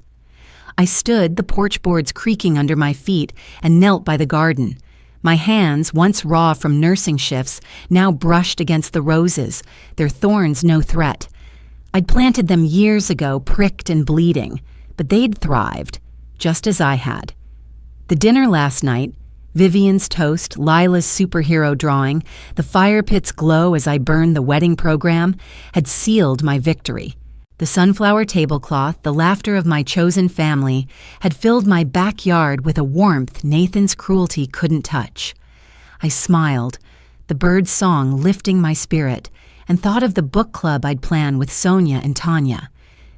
I stood, the porch boards creaking under my feet, and knelt by the garden. My hands, once raw from nursing shifts, now brushed against the roses, their thorns no threat. I'd planted them years ago, pricked and bleeding, but they'd thrived, just as I had. The dinner last night, Vivian's toast, Lila's superhero drawing, the fire pit's glow as I burned the wedding program, had sealed my victory. The sunflower tablecloth, the laughter of my chosen family, had filled my backyard with a warmth Nathan's cruelty couldn't touch. I smiled, the bird's song lifting my spirit, and thought of the book club I'd planned with Sonia and Tanya.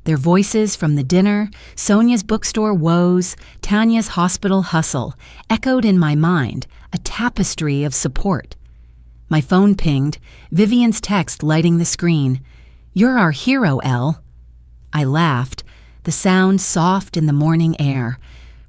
Their voices from the dinner, Sonia's bookstore woes, Tanya's hospital hustle, echoed in my mind, a tapestry of support. My phone pinged, Vivian's text lighting the screen. "You're our hero, Elle." I laughed, the sound soft in the morning air.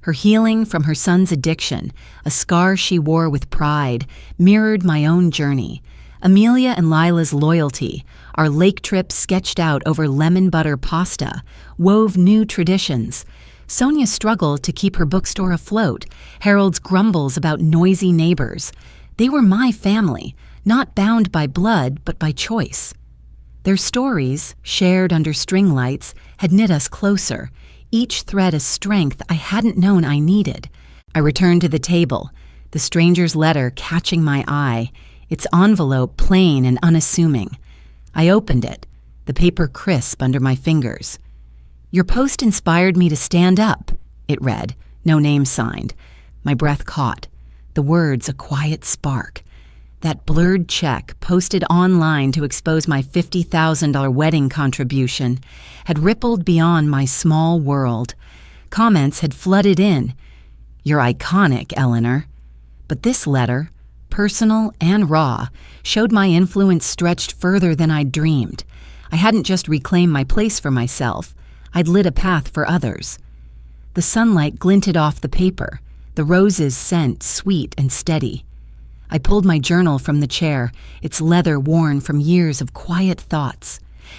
Her healing from her son's addiction, a scar she wore with pride, mirrored my own journey. Amelia and Lila's loyalty, our lake trip sketched out over lemon butter pasta, wove new traditions. Sonia's struggle to keep her bookstore afloat, Harold's grumbles about noisy neighbors. They were my family, not bound by blood but by choice. Their stories, shared under string lights, had knit us closer, each thread a strength I hadn't known I needed. I returned to the table, the stranger's letter catching my eye, its envelope plain and unassuming. I opened it, the paper crisp under my fingers. "Your post inspired me to stand up," it read, no name signed. My breath caught, the words a quiet spark. That blurred check, posted online to expose my $50,000 wedding contribution, had rippled beyond my small world. Comments had flooded in. "You're iconic, Eleanor." But this letter, personal and raw, showed my influence stretched further than I'd dreamed. I hadn't just reclaimed my place for myself, I'd lit a path for others. The sunlight glinted off the paper, the rose's scent sweet and steady. I pulled my journal from the chair, its leather worn from years of quiet thoughts.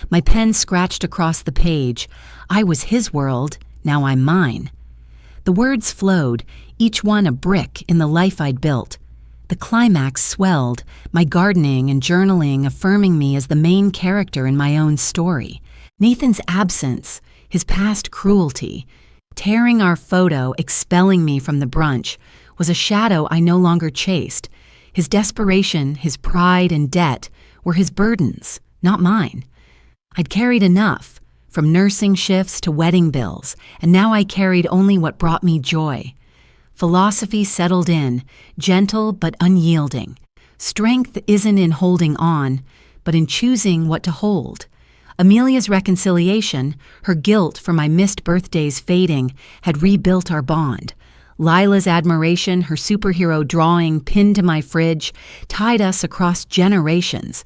My pen scratched across the page. I was his world, now I'm mine. The words flowed, each one a brick in the life I'd built. The climax swelled, my gardening and journaling affirming me as the main character in my own story. Nathan's absence, his past cruelty, tearing our photo, expelling me from the brunch, was a shadow I no longer chased. His desperation, his pride and debt were his burdens, not mine. I'd carried enough, from nursing shifts to wedding bills, and now I carried only what brought me joy. Philosophy settled in, gentle but unyielding. Strength isn't in holding on, but in choosing what to hold. Amelia's reconciliation, her guilt for my missed birthdays fading, had rebuilt our bond. Lila's admiration, her superhero drawing pinned to my fridge, tied us across generations.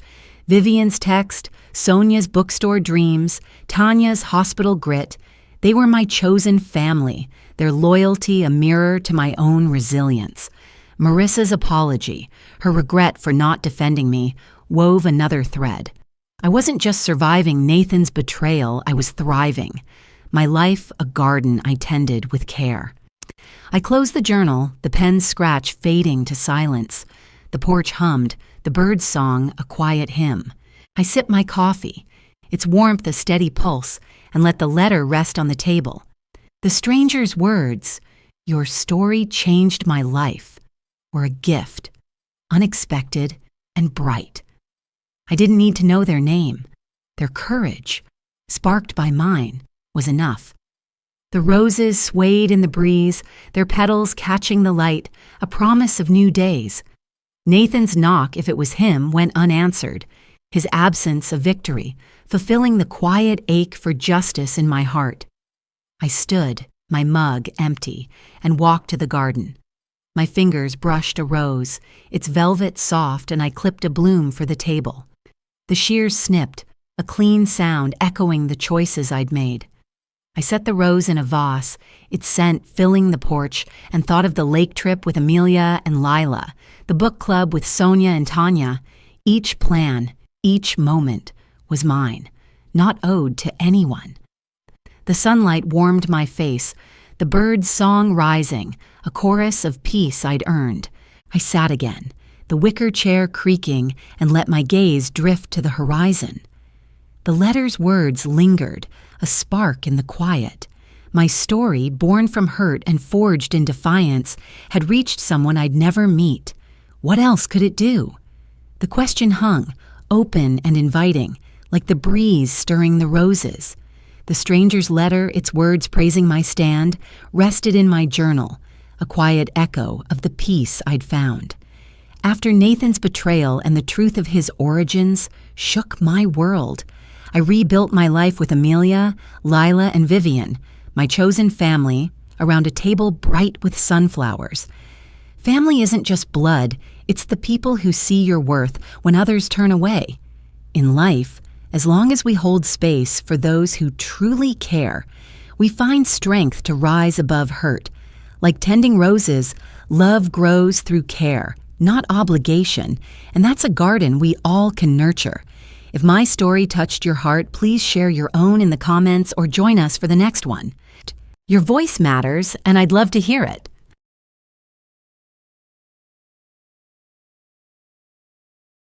Vivian's text, Sonia's bookstore dreams, Tanya's hospital grit, they were my chosen family, their loyalty a mirror to my own resilience. Marissa's apology, her regret for not defending me, wove another thread. I wasn't just surviving Nathan's betrayal, I was thriving. My life a garden I tended with care. I closed the journal, the pen's scratch fading to silence. The porch hummed, the bird's song a quiet hymn. I sipped my coffee, its warmth a steady pulse, and let the letter rest on the table. The stranger's words, "Your story changed my life," were a gift, unexpected and bright. I didn't need to know their name. Their courage, sparked by mine, was enough. The roses swayed in the breeze, their petals catching the light, a promise of new days. Nathan's knock, if it was him, went unanswered, his absence a victory, fulfilling the quiet ache for justice in my heart. I stood, my mug empty, and walked to the garden. My fingers brushed a rose, its velvet soft, and I clipped a bloom for the table. The shears snipped, a clean sound echoing the choices I'd made. I set the rose in a vase, its scent filling the porch, and thought of the lake trip with Amelia and Lila, the book club with Sonia and Tanya. Each plan, each moment was mine, not owed to anyone. The sunlight warmed my face, the bird's song rising, a chorus of peace I'd earned. I sat again, the wicker chair creaking, and let my gaze drift to the horizon. The letter's words lingered, a spark in the quiet. My story, born from hurt and forged in defiance, had reached someone I'd never meet. What else could it do? The question hung, open and inviting, like the breeze stirring the roses. The stranger's letter, its words praising my stand, rested in my journal, a quiet echo of the peace I'd found. After Nathan's betrayal and the truth of his origins shook my world, I rebuilt my life with Amelia, Lila, and Vivian, my chosen family, around a table bright with sunflowers. Family isn't just blood, it's the people who see your worth when others turn away. In life, as long as we hold space for those who truly care, we find strength to rise above hurt. Like tending roses, love grows through care, not obligation, and that's a garden we all can nurture. If my story touched your heart, please share your own in the comments or join us for the next one. Your voice matters, and I'd love to hear it.